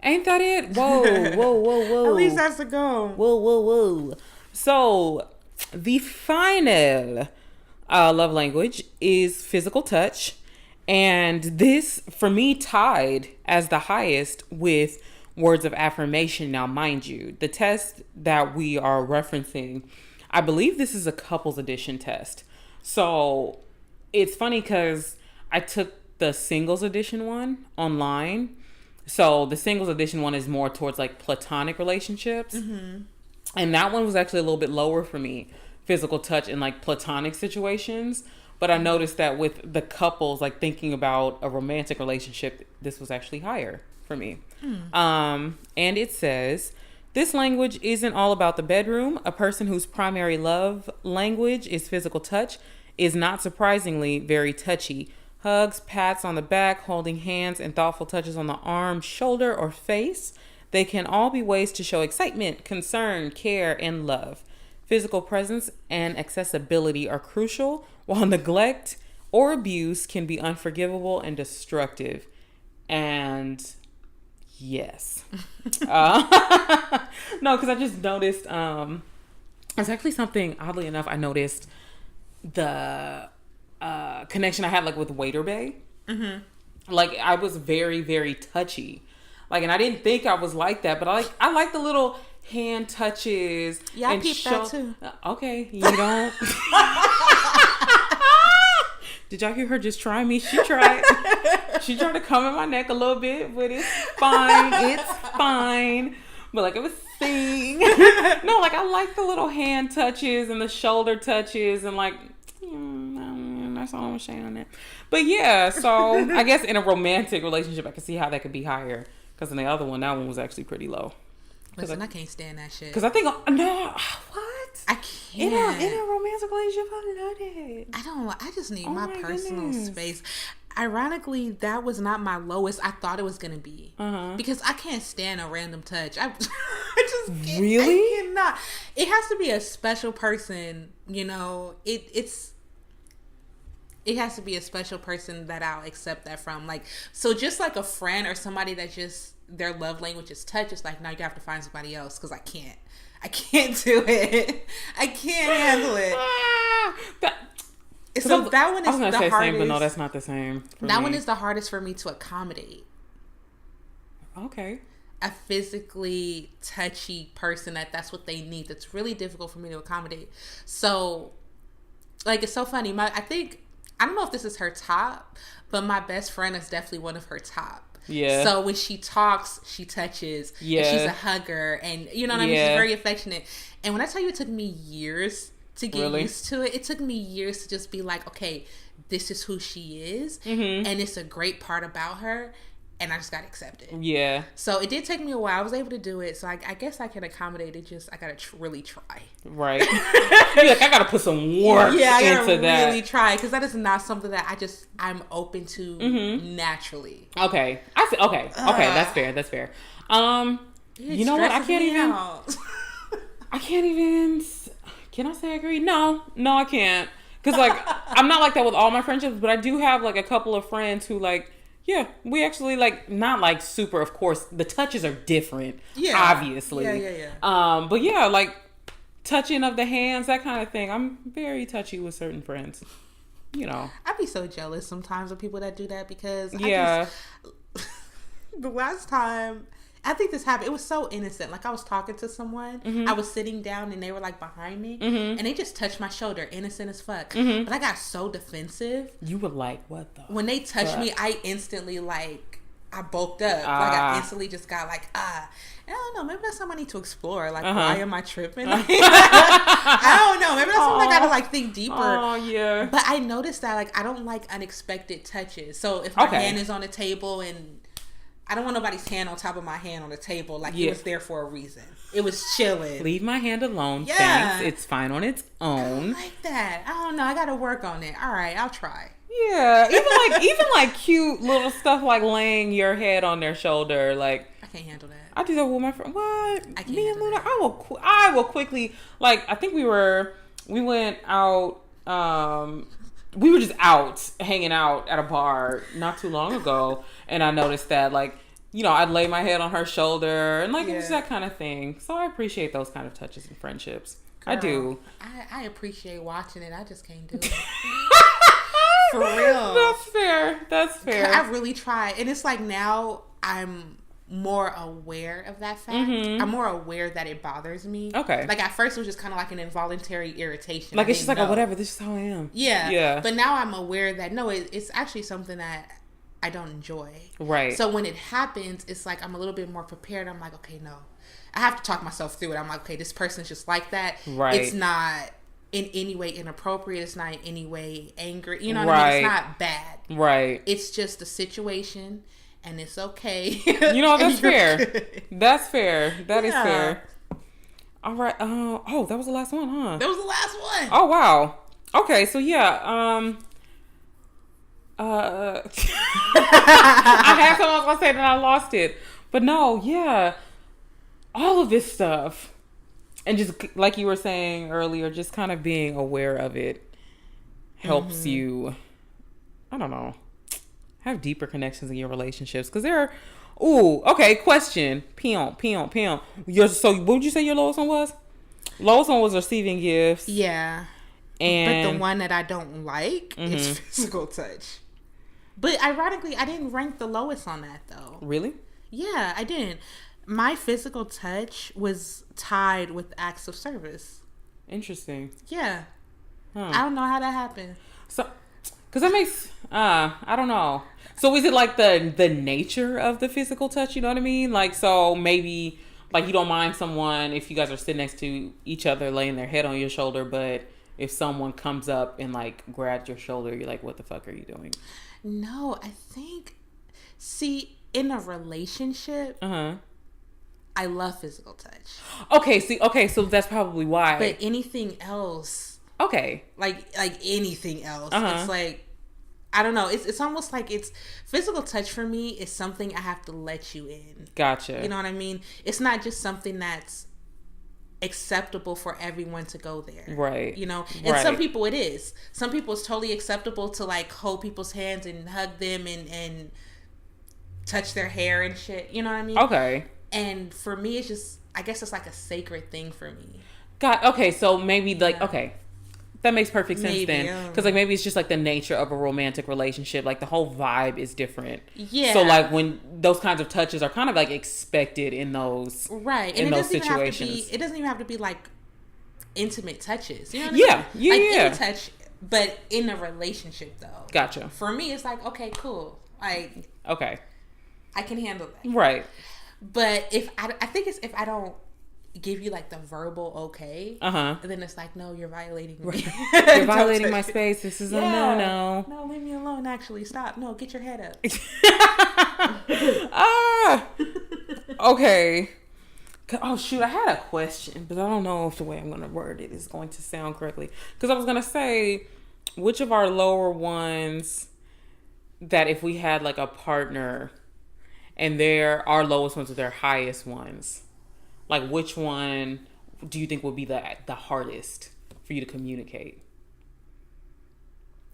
Ain't that it? Whoa, whoa, whoa, whoa. At least that's the goal. Whoa, whoa, whoa. So the final love language is physical touch, and this for me tied as the highest with words of affirmation. Now, mind you, the test that we are referencing, I believe this is a couples edition test. So it's funny because I took the singles edition one online. So the singles edition one is more towards like platonic relationships. And that one was actually a little bit lower for me. physical touch in like platonic situations. But I noticed that with the couples, like thinking about a romantic relationship, this was actually higher for me. And it says, this language isn't all about the bedroom. A person whose primary love language is physical touch is not surprisingly very touchy. Hugs, pats on the back, holding hands, and thoughtful touches on the arm, shoulder, or face. They can all be ways to show excitement, concern, care, and love. Physical presence and accessibility are crucial, while neglect or abuse can be unforgivable and destructive. And yes. No, because I just noticed, it's actually something, oddly enough, I noticed the connection I had like with Waiter Bay. Like I was very, very touchy. Like, and I didn't think I was like that, but I like the little hand touches. Yeah, I peeped that too. Okay, you don't. Did y'all hear her just try me? She tried. She tried to come in my neck a little bit, but it's fine. It's fine. But like it was thing. No, like I like the little hand touches and the shoulder touches and like that's all I'm saying on that. But yeah, so I guess in a romantic relationship, I can see how that could be higher. Because in the other one, that one was actually pretty low. Listen, I can't stand that shit. Because I think, no, what? I can't. In a romantic relationship, I love it. I just need my personal space. Ironically, that was not my lowest I thought it was going to be. Because I can't stand a random touch. I just can't. Really? I cannot. It has to be a special person, you know. It has to be a special person that I'll accept that from. Like, so just like a friend or somebody that just their love language is touch, it's like, now you have to find somebody else because I can't do it. I can't handle it. So that one is the hardest. Same, but no, that's not the same. That one is the hardest for me to accommodate. Okay. A physically touchy person that's what they need. That's really difficult for me to accommodate. So, like, it's so funny. I don't know if this is her top, but my best friend is definitely one of her top. Yeah. So when she talks, she touches. Yeah. And she's a hugger, and you know what I mean. She's very affectionate. And when I tell you, it took me years to get used to it. It took me years to just be like, okay, this is who she is, and it's a great part about her. And I just got accepted. Yeah. So it did take me a while. I was able to do it. So I guess I can accommodate it. Just I gotta really try. Right. Like I gotta put some work into that. Yeah, I gotta really try because that is not something that I'm open to naturally. Okay. Okay. That's fair. That's fair. You know what? I can't even. I can't even. Can I say I agree? No, I can't. Because like I'm not like that with all my friendships, but I do have like a couple of friends who like. Yeah, we actually like not like super. Of course, the touches are different. Yeah, obviously. Yeah. But yeah, like touching of the hands, that kind of thing. I'm very touchy with certain friends. You know, I'd be so jealous sometimes of people that do that because the last time I think this happened, it was so innocent. Like I was talking to someone, I was sitting down and they were like behind me, and they just touched my shoulder, innocent as fuck. But I got so defensive. You were like, "What the?" When they touched me, I instantly I bulked up. Like I instantly just got like I don't know. Maybe that's something I need to explore. Like why am I tripping? Like, I don't know. Maybe that's something I gotta like think deeper. Oh yeah. But I noticed that like I don't like unexpected touches. So if my hand is on the table and I don't want nobody's hand on top of my hand on the table. Like, it was there for a reason. It was chilling. Leave my hand alone. Yeah. Thanks. It's fine on its own. I don't like that. I don't know. I got to work on it. All right. I'll try. Yeah. Even like cute little stuff like laying your head on their shoulder. Like, I can't handle that. I do that with my friend. What? I can't handle Luna, that. I will quickly, like, I think we went out, we were just out, hanging out at a bar not too long ago, and I noticed that, like, you know, I'd lay my head on her shoulder, and, like, it was that kind of thing. So I appreciate those kind of touches in friendships. Girl, I do. I appreciate watching it. I just can't do it. For real. That's fair. I really try. And it's like now I'm more aware of that fact. I'm more aware that it bothers me. Okay. Like at first it was just kind of like an involuntary irritation. Like it's just like, oh, whatever, this is how I am. Yeah. Yeah. But now I'm aware that no, it's actually something that I don't enjoy. Right. So when it happens, it's like I'm a little bit more prepared. I'm like, okay, no. I have to talk myself through it. I'm like, okay, this person's just like that. Right. It's not in any way inappropriate. It's not in any way angry. You know what I mean? It's not bad. Right. It's just a situation, and it's okay. You know, that's fair. That's fair. That is fair. All right. Oh, that was the last one, huh? That was the last one. Oh, wow. Okay, so yeah. I had something I was gonna say, then I lost it. But no, yeah. All of this stuff. And just like you were saying earlier, just kind of being aware of it helps you, I don't know, have deeper connections in your relationships. Because there are, okay, question. Peon. So what would you say your lowest one was? Lowest one was receiving gifts. Yeah. And but the one that I don't like is physical touch. But ironically, I didn't rank the lowest on that, though. Really? Yeah, I didn't. My physical touch was tied with acts of service. Interesting. Yeah. I don't know how that happened. So, because that makes, I don't know. So is it like the nature of the physical touch? You know what I mean? Like, so maybe, like, you don't mind someone if you guys are sitting next to each other, laying their head on your shoulder, but if someone comes up and, like, grabs your shoulder, you're like, what the fuck are you doing? No, I think, see, in a relationship, I love physical touch. Okay, so that's probably why. But anything else, okay, like anything else, it's like, I don't know. It's almost like it's physical touch for me is something I have to let you in. Gotcha. You know what I mean? It's not just something that's acceptable for everyone to go there. Right. You know? And some people it is. Some people it's totally acceptable to like hold people's hands and hug them and touch their hair and shit. You know what I mean? Okay. And for me, it's just, I guess it's like a sacred thing for me. Okay, so maybe like, okay, that makes perfect sense then. Because like maybe it's just like the nature of a romantic relationship. Like the whole vibe is different. Yeah. So like when those kinds of touches are kind of like expected in those in those situations. It doesn't even have to be like intimate touches. You know what I mean? Yeah. Like any touch, but in a relationship though. Gotcha. For me, it's like, okay, cool. Like, okay, I can handle that. Right. But if I don't give you like the verbal okay, then it's like, no, you're violating me. You're violating my space. This is a no. No, leave me alone. Actually, stop. No, get your head up. Okay. Oh shoot, I had a question, but I don't know if the way I'm gonna word it is going to sound correctly. Because I was gonna say, which of our lower ones that if we had like a partner. And our lowest ones are their highest ones. Like, which one do you think would be the hardest for you to communicate?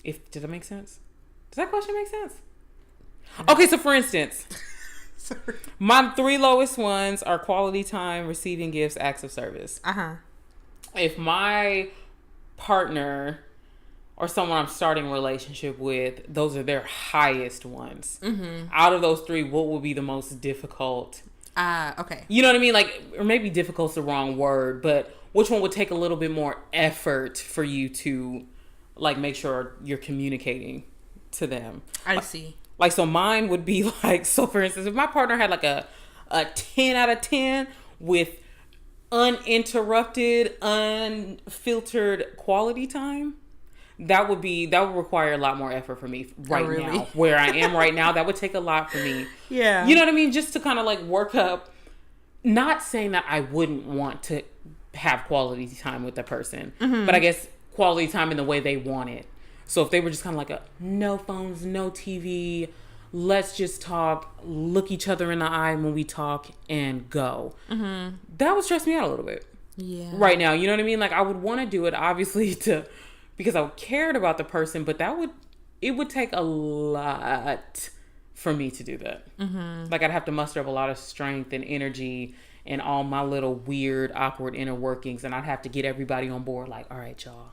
Does that make sense? Does that question make sense? Okay, so for instance, my 3 lowest ones are quality time, receiving gifts, acts of service. If my partner or someone I'm starting a relationship with, those are their highest ones. Out of those 3, what would be the most difficult? Okay. You know what I mean? Like, or maybe difficult's the wrong word, but which one would take a little bit more effort for you to, like, make sure you're communicating to them? I see. Like, so mine would be like, so for instance, if my partner had like a 10 out of 10 with uninterrupted, unfiltered quality time, that would require a lot more effort for me now. Where I am right now, that would take a lot for me. Yeah. You know what I mean? Just to kind of like work up, not saying that I wouldn't want to have quality time with the person, but I guess quality time in the way they want it. So if they were just kind of like no phones, no TV, let's just talk, look each other in the eye when we talk and go. That would stress me out a little bit. Yeah. Right now, you know what I mean? Like I would want to do it obviously because I cared about the person, but it would take a lot for me to do that. Like I'd have to muster up a lot of strength and energy and all my little weird, awkward inner workings, and I'd have to get everybody on board. Like, all right, y'all,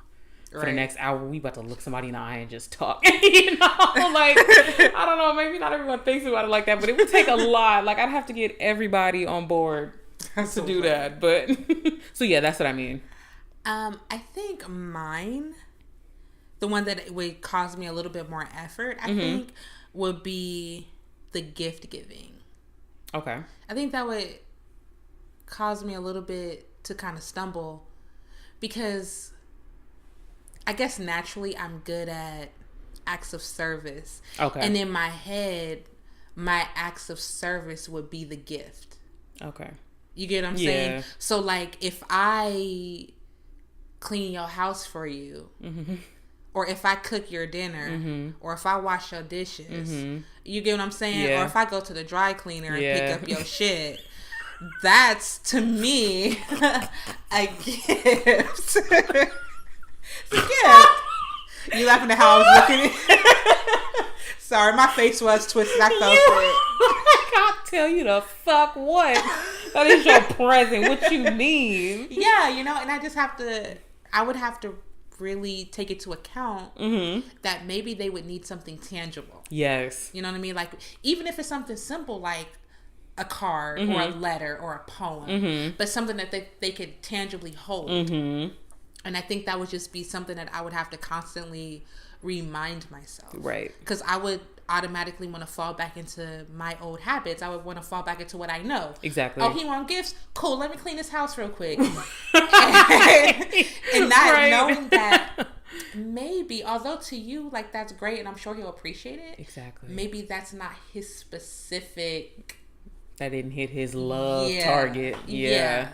for the next hour, we about to look somebody in the eye and just talk. You know, like I don't know, maybe not everyone thinks about it like that, but it would take a lot. Like I'd have to get everybody on board to do that. But so yeah, that's what I mean. I think mine, the one that would cause me a little bit more effort, I think, would be the gift giving. Okay. I think that would cause me a little bit to kind of stumble because I guess naturally I'm good at acts of service. Okay. And in my head, my acts of service would be the gift. Okay. You get what I'm saying? So like if I clean your house for you, or if I cook your dinner, or if I wash your dishes, you get what I'm saying? Yeah. Or if I go to the dry cleaner and pick up your shit, that's to me a gift. It's a gift. You laughing at how I was looking at Sorry, my face was twisted. I felt it. I'll tell you the fuck what. That is your present. What you mean? Yeah, you know, and I would have to really take it to account that maybe they would need something tangible. Yes. You know what I mean? Like, even if it's something simple like a card or a letter or a poem, but something that they could tangibly hold. And I think that would just be something that I would have to constantly remind myself. Right. Because I would automatically want to fall back into my old habits. I would want to fall back into what I know. Exactly. Oh, he want gifts? Cool, let me clean this house real quick. and not knowing that maybe, although to you, like, that's great and I'm sure he'll appreciate it. Exactly. Maybe that's not his specific... That didn't hit his love target. Yeah.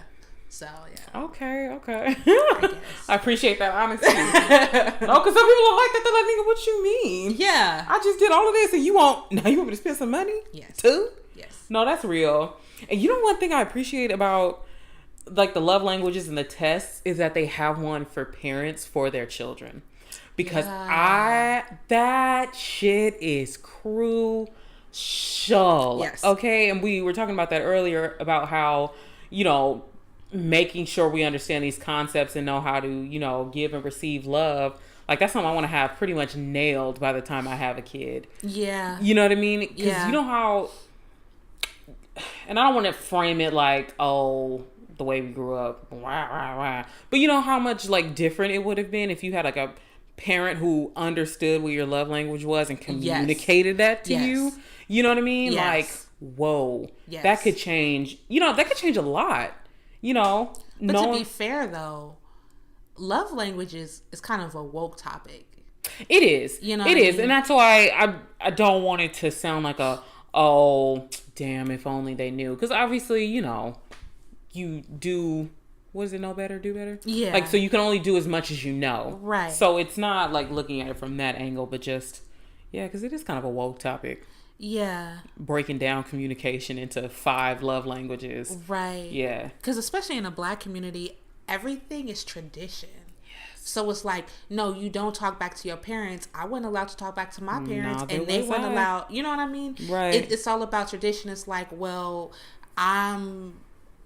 So, yeah. Okay. I appreciate that honesty. No, because some people don't like that. They're like, nigga, what you mean? Yeah. I just did all of this and you want me to spend some money? Yes. Too? Yes. No, that's real. And you know one thing I appreciate about like the love languages and the tests is that they have one for parents for their children. Because that shit is crucial. Yes. Okay? And we were talking about that earlier about how, you know, making sure we understand these concepts and know how to, you know, give and receive love. Like, that's something I want to have pretty much nailed by the time I have a kid. Yeah. You know what I mean? Because you know how, and I don't want to frame it like, oh, the way we grew up, but you know how much like different it would have been if you had like a parent who understood what your love language was and communicated that to you. You know what I mean? Yes. Like, whoa, that could change, you know, that could change a lot. You know, but to be fair though, love languages is kind of a woke topic. It is. You know, it is, and that's why I don't want it to sound like a, oh damn, if only they knew, because obviously, you know, you do. What is it? Know better, do better. Yeah. Like, so you can only do as much as you know. Right. So it's not like looking at it from that angle, but just because it is kind of a woke topic. Yeah. Breaking down communication into 5 love languages. Right. Yeah. Because especially in the Black community, everything is tradition. Yes. So it's like, no, you don't talk back to your parents. I wasn't allowed to talk back to my parents, and they weren't allowed. You know what I mean? Right. It's all about tradition. It's like, well, I'm,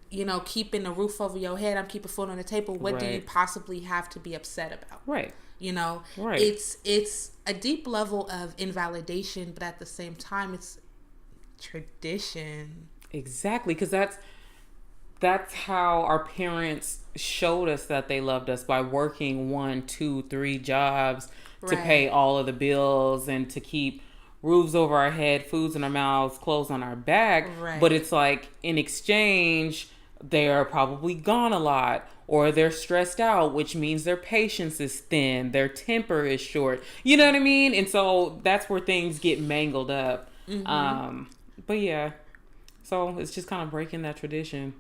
you know, keeping the roof over your head. I'm keeping food on the table. What do you possibly have to be upset about? Right. You know, it's a deep level of invalidation, but at the same time, it's tradition. Exactly, because that's how our parents showed us that they loved us, by working 1, 2, 3 jobs to pay all of the bills and to keep roofs over our head, foods in our mouths, clothes on our back. Right. But it's like, in exchange, they're probably gone a lot, or they're stressed out, which means their patience is thin, their temper is short. You know what I mean? And so that's where things get mangled up. But yeah, so it's just kind of breaking that tradition.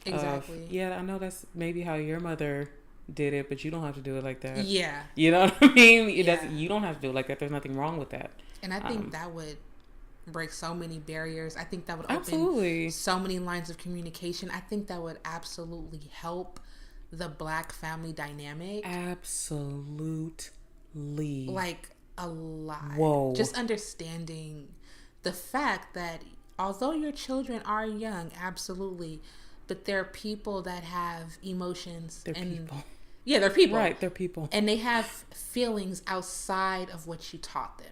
Exactly. I know that's maybe how your mother did it, but you don't have to do it like that. Yeah. You know what I mean? You don't have to do it like that. There's nothing wrong with that. And I think that would break so many barriers. I think that would open so many lines of communication. I think that would absolutely help the Black family dynamic. Absolutely. Like, a lot. Whoa. Just understanding the fact that although your children are young, absolutely, but they're people that have emotions. They're people. Yeah, they're people. Right, they're people. And they have feelings outside of what you taught them.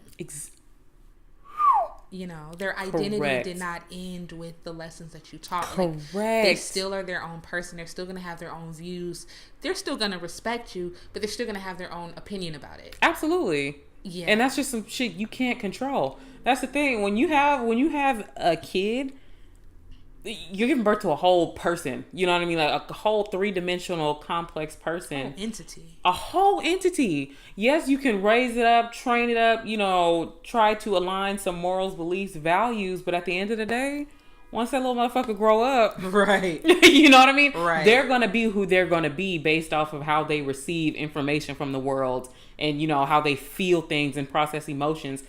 You know, their identity did not end with the lessons that you taught. Correct. Like, they still are their own person. They're still going to have their own views. They're still going to respect you, but they're still going to have their own opinion about it. Absolutely. Yeah. And that's just some shit you can't control. That's the thing. When you have a kid, you're giving birth to a whole person. You know what I mean? Like a whole 3-dimensional complex person. Entity. A whole entity. Yes, you can raise it up, train it up, try to align some morals, beliefs, values, but at the end of the day, once that little motherfucker grow up, right? You know what I mean? Right. They're gonna be who they're gonna be based off of how they receive information from the world and how they feel things and process emotions.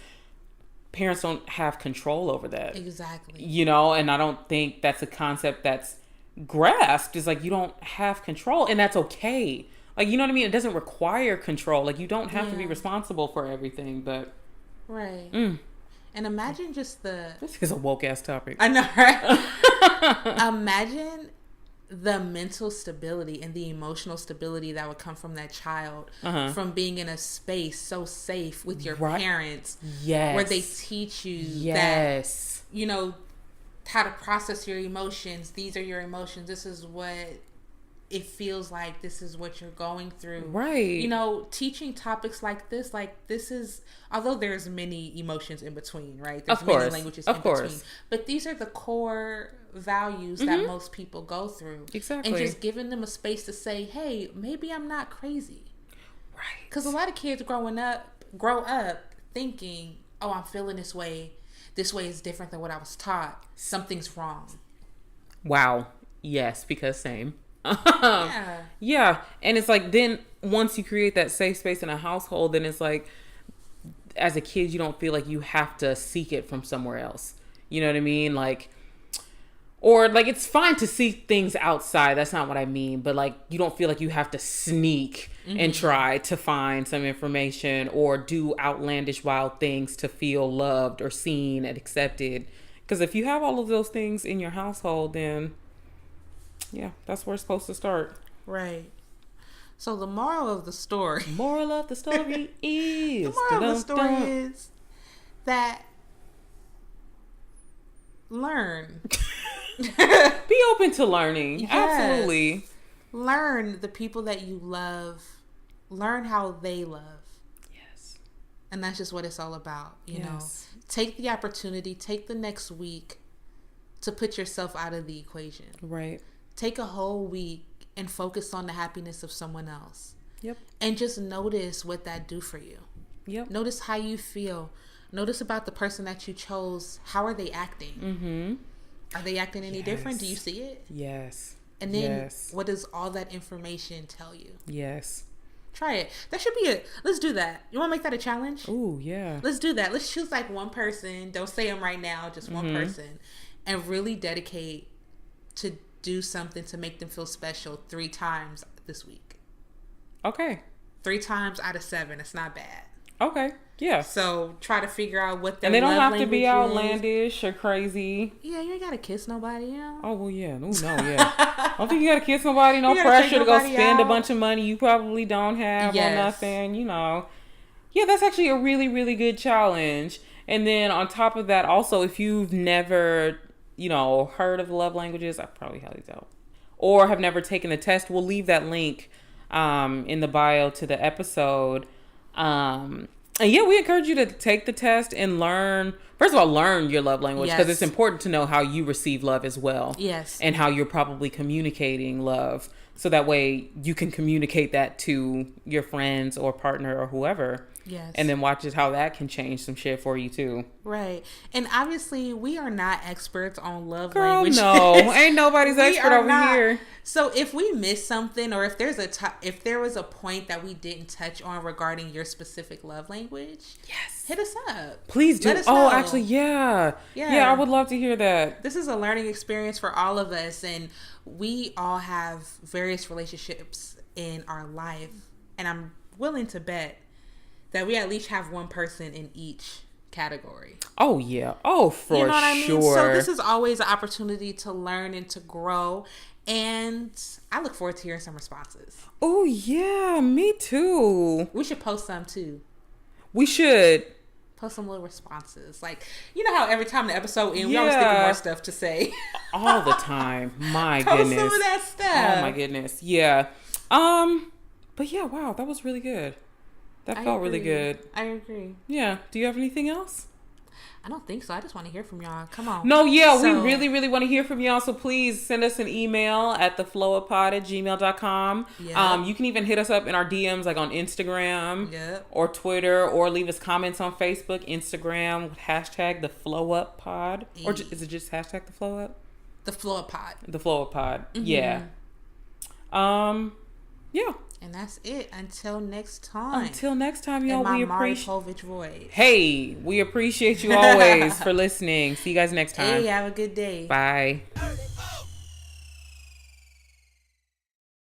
Parents don't have control over that. Exactly. And I don't think that's a concept that's grasped. It's like you don't have control, and that's okay. Like, you know what I mean? It doesn't require control. Like, you don't have to be responsible for everything, but... Right. And imagine just the... This is a woke-ass topic. I know, right? Imagine the mental stability and the emotional stability that would come from that child from being in a space so safe with your parents. Yes. Where they teach you yes. that, how to process your emotions. These are your emotions. This is what it feels like. This is what you're going through. Right. Teaching topics like this is, although there's many emotions in between, right? There's many languages in between. But these are the core values that most people go through. Exactly. And just giving them a space to say, hey, maybe I'm not crazy. Right. Because a lot of kids grow up thinking, oh, I'm feeling this way. This way is different than what I was taught. Something's wrong. Wow. Yes, because same. Yeah. Yeah. And it's like, then once you create that safe space in a household, then it's like, as a kid, you don't feel like you have to seek it from somewhere else. You know what I mean? Like, or like, it's fine to seek things outside. That's not what I mean. But like, you don't feel like you have to sneak and try to find some information or do outlandish, wild things to feel loved or seen and accepted. Because if you have all of those things in your household, then yeah, that's where it's supposed to start. Right. So the moral of the story. Moral of the story is. The moral of the story is that learn. Be open to learning. Yes. Absolutely. Learn the people that you love. Learn how they love. Yes. And that's just what it's all about. You know, take the opportunity, take the next week to put yourself out of the equation. Right. Take a whole week and focus on the happiness of someone else. Yep. And just notice what that do for you. Yep. Notice how you feel. Notice about the person that you chose. How are they acting? Mm-hmm. Are they acting any different? Do you see it? Yes. And then what does all that information tell you? Yes. Try it. That should be it. Let's do that. You want to make that a challenge? Ooh, yeah. Let's do that. Let's choose like one person. Don't say them right now. Just one person. And really dedicate to do something to make them feel special 3 times this week. Okay. 3 times out of 7. It's not bad. Okay. Yeah. So try to figure out what their and they don't love have to be language is. outlandish or crazy. Yeah, you ain't gotta kiss nobody, you know? Oh, well, yeah. No, yeah. I don't think you gotta kiss nobody. No You gotta pressure take to go nobody spend a out. bunch of money you probably don't have or nothing, Yeah, that's actually a really, really good challenge. And then on top of that, also, if you've never, heard of the love languages, I probably highly doubt, or have never taken the test, we'll leave that link in the bio to the episode. And yeah, we encourage you to take the test and learn your love language, because it's important to know how you receive love as well. Yes. And how you're probably communicating love. So that way you can communicate that to your friends or partner or whoever. Yes. And then watch how that can change some shit for you too. Right. And obviously we are not experts on love Girl, languages. no. Ain't nobody's expert over here. So if we miss something, or if there's if there was a point that we didn't touch on regarding your specific love language, hit us up. Please do. Let us know. Actually, yeah. Yeah, I would love to hear that. This is a learning experience for all of us, and we all have various relationships in our life, and I'm willing to bet that we at least have one person in each category. Oh, yeah. Oh, for sure. You know what I mean? So this is always an opportunity to learn and to grow. And I look forward to hearing some responses. Oh, yeah. Me too. We should post some too. We should. Post some little responses. Like, you know how every time the episode ends, we always think of more stuff to say. All the time. My post goodness. some of that stuff. Oh, my goodness. Yeah. But yeah, wow. That was really good. That felt really good. I agree. Yeah. Do you have anything else? I don't think so. I just want to hear from y'all. Come on. No, yeah, we really, really want to hear from y'all. So please send us an email at theflowuppod@gmail.com. Yeah. You can even hit us up in our DMs, like on Instagram Yep. or Twitter, or leave us comments on Facebook, Instagram, with hashtag #theflowuppod. Or is it just hashtag #theflowup? The Flow Up Pod. The Flow Up Pod. Mm-hmm. Yeah. Yeah. And that's it. Until next time. Until next time, y'all. In We my Mari appreciate. Povich voice. Hey, we appreciate you always for listening. See you guys next time. Hey, have a good day. Bye.